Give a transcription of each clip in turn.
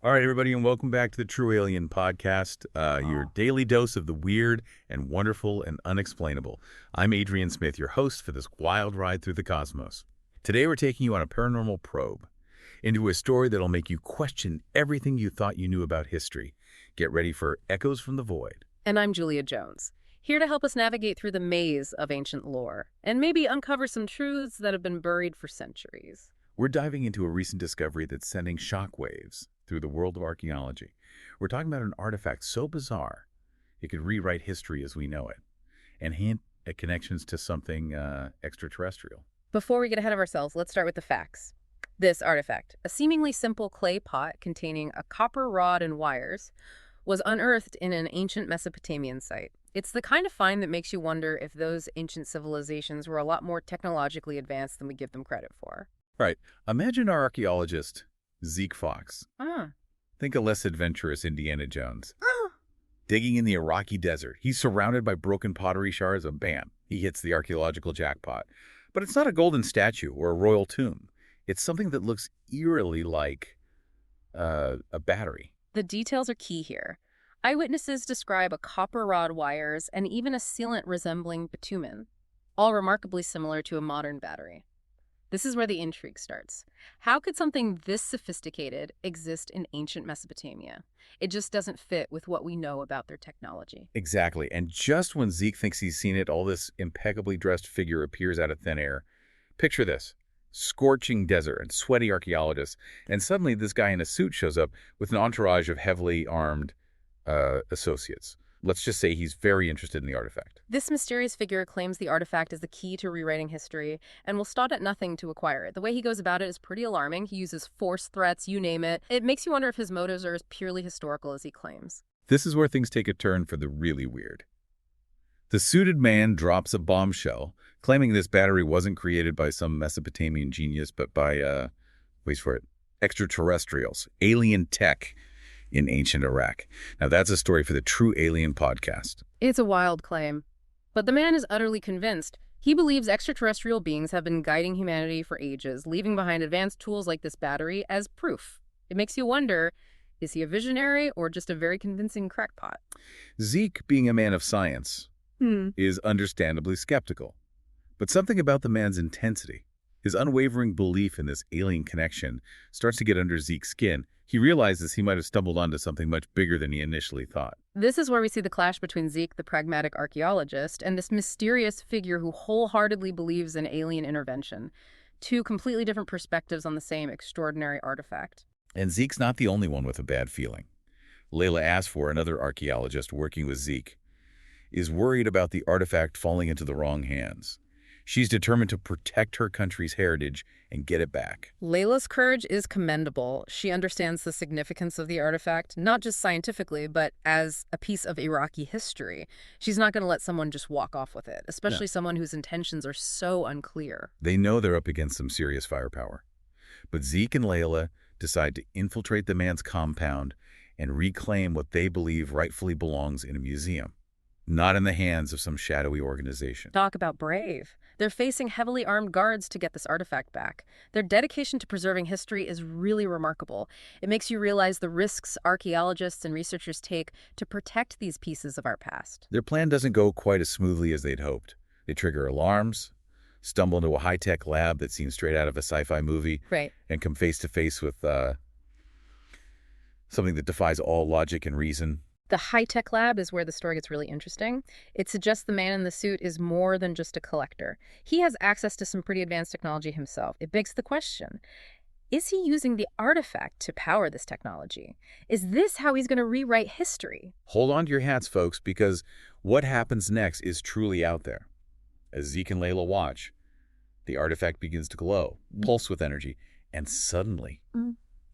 All right, everybody, and welcome back to the True Alien Podcast, your daily dose of the weird and wonderful and unexplainable. I'm Adrian Smith, your host for this wild ride through the cosmos. Today, we're taking you on a paranormal probe into a story that'll make you question everything you thought you knew about history. Get ready for Echoes from the Void. And I'm Julia Jones, here to help us navigate through the maze of ancient lore and maybe uncover some truths that have been buried for centuries. We're diving into a recent discovery that's sending shockwaves through the world of archaeology. We're talking about an artifact so bizarre, it could rewrite history as we know it, and hint at connections to something extraterrestrial. Before we get ahead of ourselves, let's start with the facts. This artifact, a seemingly simple clay pot containing a copper rod and wires, was unearthed in an ancient Mesopotamian site. It's the kind of find that makes you wonder if those ancient civilizations were a lot more technologically advanced than we give them credit for. Right. Imagine our archaeologist, Zeek Foxx. Ah. Think a less adventurous Indiana Jones. Digging in the Iraqi desert. He's surrounded by broken pottery shards and bam, he hits the archaeological jackpot. But it's not a golden statue or a royal tomb. It's something that looks eerily like a battery. The details are key here. Eyewitnesses describe a copper rod wires and even a sealant resembling bitumen, all remarkably similar to a modern battery. This is where the intrigue starts. How could something this sophisticated exist in ancient Mesopotamia? It just doesn't fit with what we know about their technology. Exactly. And just when Zeke thinks he's seen it, all this impeccably dressed figure appears out of thin air. Picture this. Scorching desert and sweaty archaeologists. And suddenly this guy in a suit shows up with an entourage of heavily armed associates. Let's just say he's very interested in the artifact. This mysterious figure claims the artifact is the key to rewriting history and will stop at nothing to acquire it. The way he goes about it is pretty alarming. He uses force threats, you name it. It makes you wonder if his motives are as purely historical as he claims. This is where things take a turn for the really weird. The suited man drops a bombshell, claiming this battery wasn't created by some Mesopotamian genius, but by, wait for it, extraterrestrials, alien tech in ancient Iraq. Now that's a story for the True Alien Podcast. It's a wild claim, but the man is utterly convinced. He believes extraterrestrial beings have been guiding humanity for ages, leaving behind advanced tools like this battery as proof. It makes you wonder, is he a visionary or just a very convincing crackpot? Zeke, being a man of science, is understandably skeptical. But something about the man's intensity, his unwavering belief in this alien connection, starts to get under Zeke's skin. He realizes he might have stumbled onto something much bigger than he initially thought. This is where we see the clash between Zeek, the pragmatic archaeologist, and this mysterious figure who wholeheartedly believes in alien intervention. Two completely different perspectives on the same extraordinary artifact. And Zeke's not the only one with a bad feeling. Laila Asfour, another archaeologist working with Zeke, is worried about the artifact falling into the wrong hands. She's determined to protect her country's heritage and get it back. Layla's courage is commendable. She understands the significance of the artifact, not just scientifically, but as a piece of Iraqi history. She's not going to let someone just walk off with it, especially someone whose intentions are so unclear. They know they're up against some serious firepower. But Zeke and Laila decide to infiltrate the man's compound and reclaim what they believe rightfully belongs in a museum, not in the hands of some shadowy organization. Talk about brave. They're facing heavily armed guards to get this artifact back. Their dedication to preserving history is really remarkable. It makes you realize the risks archaeologists and researchers take to protect these pieces of our past. Their plan doesn't go quite as smoothly as they'd hoped. They trigger alarms, stumble into a high-tech lab that seems straight out of a sci-fi movie, Right. and come face-to-face with something that defies all logic and reason. The high-tech lab is where the story gets really interesting. It suggests the man in the suit is more than just a collector. He has access to some pretty advanced technology himself. It begs the question, is he using the artifact to power this technology? Is this how he's going to rewrite history? Hold on to your hats, folks, because what happens next is truly out there. As Zeke and Layla watch, the artifact begins to glow, pulse with energy, and suddenly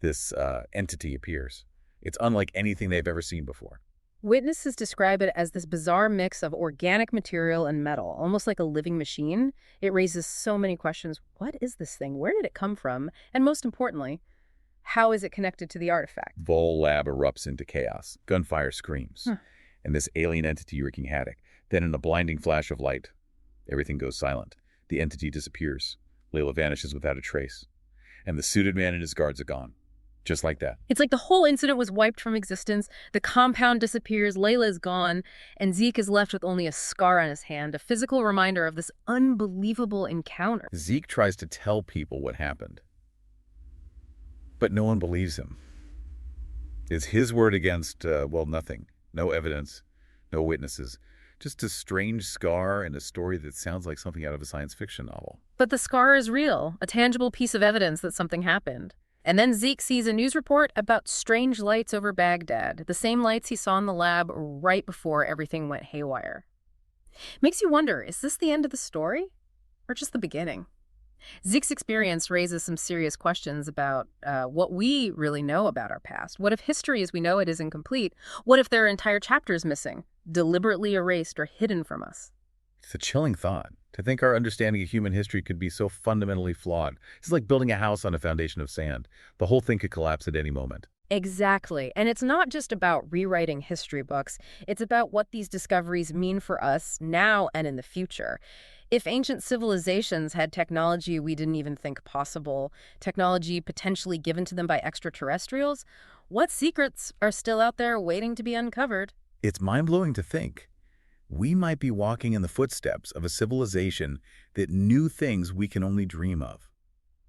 this entity appears. It's unlike anything they've ever seen before. Witnesses describe it as this bizarre mix of organic material and metal, almost like a living machine. It raises so many questions. What is this thing? Where did it come from? And most importantly, how is it connected to the artifact? The whole lab erupts into chaos. Gunfire screams. And this alien entity wreaking havoc. Then in a blinding flash of light, everything goes silent. The entity disappears. Layla vanishes without a trace. And the suited man and his guards are gone. Just like that. It's like the whole incident was wiped from existence, the compound disappears, Layla is gone, and Zeke is left with only a scar on his hand, a physical reminder of this unbelievable encounter. Zeke tries to tell people what happened, but no one believes him. It's his word against, well, nothing. No evidence, no witnesses. Just a strange scar and a story that sounds like something out of a science fiction novel. But the scar is real, a tangible piece of evidence that something happened. And then Zeke sees a news report about strange lights over Baghdad, the same lights he saw in the lab right before everything went haywire. Makes you wonder, is this the end of the story? Or just the beginning? Zeke's experience raises some serious questions about what we really know about our past. What if history as we know it is incomplete? What if there are entire chapters missing, deliberately erased or hidden from us? It's a chilling thought, to think our understanding of human history could be so fundamentally flawed. It's like building a house on a foundation of sand. The whole thing could collapse at any moment. Exactly. And it's not just about rewriting history books. It's about what these discoveries mean for us now and in the future. If ancient civilizations had technology we didn't even think possible, technology potentially given to them by extraterrestrials, what secrets are still out there waiting to be uncovered? It's mind-blowing to think. We might be walking in the footsteps of a civilization that knew things we can only dream of.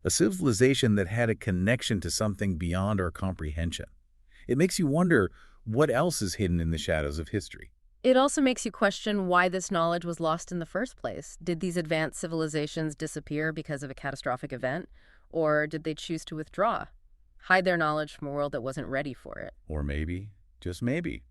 A civilization that had a connection to something beyond our comprehension. It makes you wonder what else is hidden in the shadows of history. It also makes you question why this knowledge was lost in the first place. Did these advanced civilizations disappear because of a catastrophic event? Or did they choose to withdraw, hide their knowledge from a world that wasn't ready for it? Or maybe, just maybe,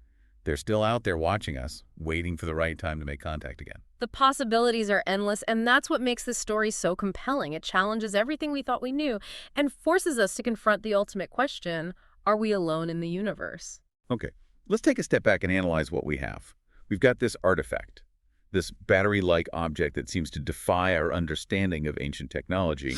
they're still out there watching us, waiting for the right time to make contact again. The possibilities are endless, and that's what makes this story so compelling. It challenges everything we thought we knew and forces us to confront the ultimate question, are we alone in the universe? Okay, let's take a step back and analyze what we have. We've got this artifact, this battery-like object that seems to defy our understanding of ancient technology.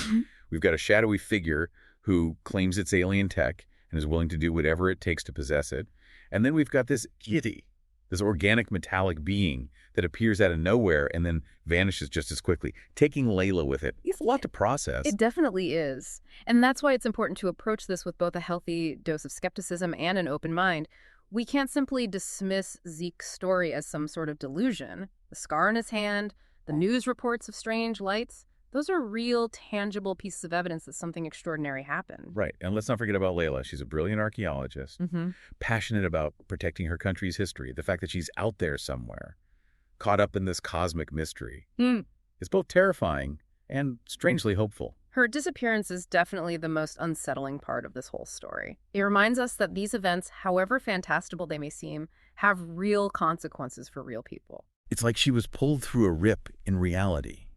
We've got a shadowy figure who claims it's alien tech and is willing to do whatever it takes to possess it. And then we've got this kitty, this organic metallic being that appears out of nowhere and then vanishes just as quickly, taking Layla with it. It's a lot to process. It definitely is. And that's why it's important to approach this with both a healthy dose of skepticism and an open mind. We can't simply dismiss Zeke's story as some sort of delusion. The scar in his hand, the news reports of strange lights, those are real, tangible pieces of evidence that something extraordinary happened. Right. And let's not forget about Layla. She's a brilliant archaeologist, passionate about protecting her country's history, the fact that she's out there somewhere, caught up in this cosmic mystery. It's both terrifying and strangely hopeful. Her disappearance is definitely the most unsettling part of this whole story. It reminds us that these events, however fantastical they may seem, have real consequences for real people. It's like she was pulled through a rip in reality,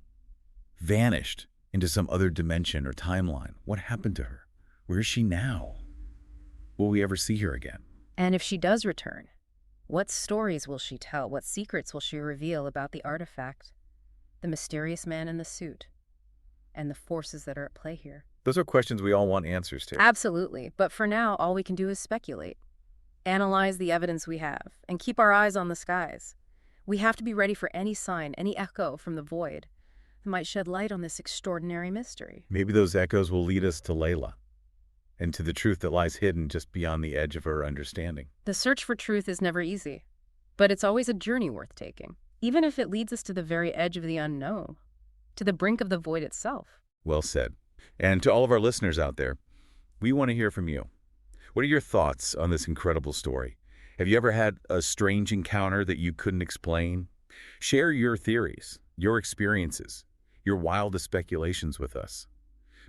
vanished into some other dimension or timeline. What happened to her? Where is she now? Will we ever see her again? And if she does return, what stories will she tell? What secrets will she reveal about the artifact, the mysterious man in the suit, and the forces that are at play here? Those are questions we all want answers to. Absolutely. But for now, all we can do is speculate, analyze the evidence we have, and keep our eyes on the skies. We have to be ready for any sign, any echo from the void that might shed light on this extraordinary mystery. Maybe those echoes will lead us to Layla and to the truth that lies hidden just beyond the edge of her understanding. The search for truth is never easy, but it's always a journey worth taking, even if it leads us to the very edge of the unknown, to the brink of the void itself. Well said. And to all of our listeners out there, we want to hear from you. What are your thoughts on this incredible story? Have you ever had a strange encounter that you couldn't explain? Share your theories, your experiences, your wildest speculations with us.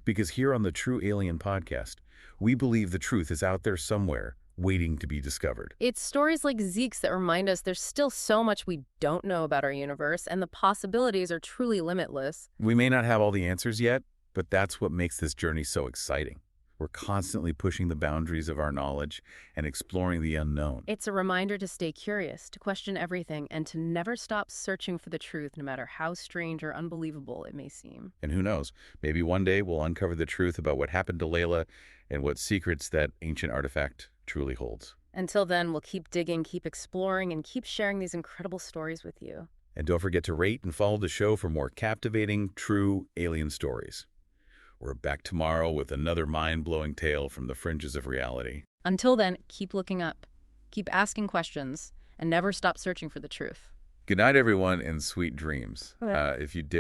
Because here on the True Alien Podcast, we believe the truth is out there somewhere, waiting to be discovered. It's stories like Zeke's that remind us there's still so much we don't know about our universe, and the possibilities are truly limitless. We may not have all the answers yet, but that's what makes this journey so exciting. We're constantly pushing the boundaries of our knowledge and exploring the unknown. It's a reminder to stay curious, to question everything, and to never stop searching for the truth, no matter how strange or unbelievable it may seem. And who knows, maybe one day we'll uncover the truth about what happened to Layla and what secrets that ancient artifact truly holds. Until then, we'll keep digging, keep exploring, and keep sharing these incredible stories with you. And don't forget to rate and follow the show for more captivating, true alien stories. We're back tomorrow with another mind-blowing tale from the fringes of reality. Until then, keep looking up, keep asking questions, and never stop searching for the truth. Good night, everyone, and sweet dreams. If you dare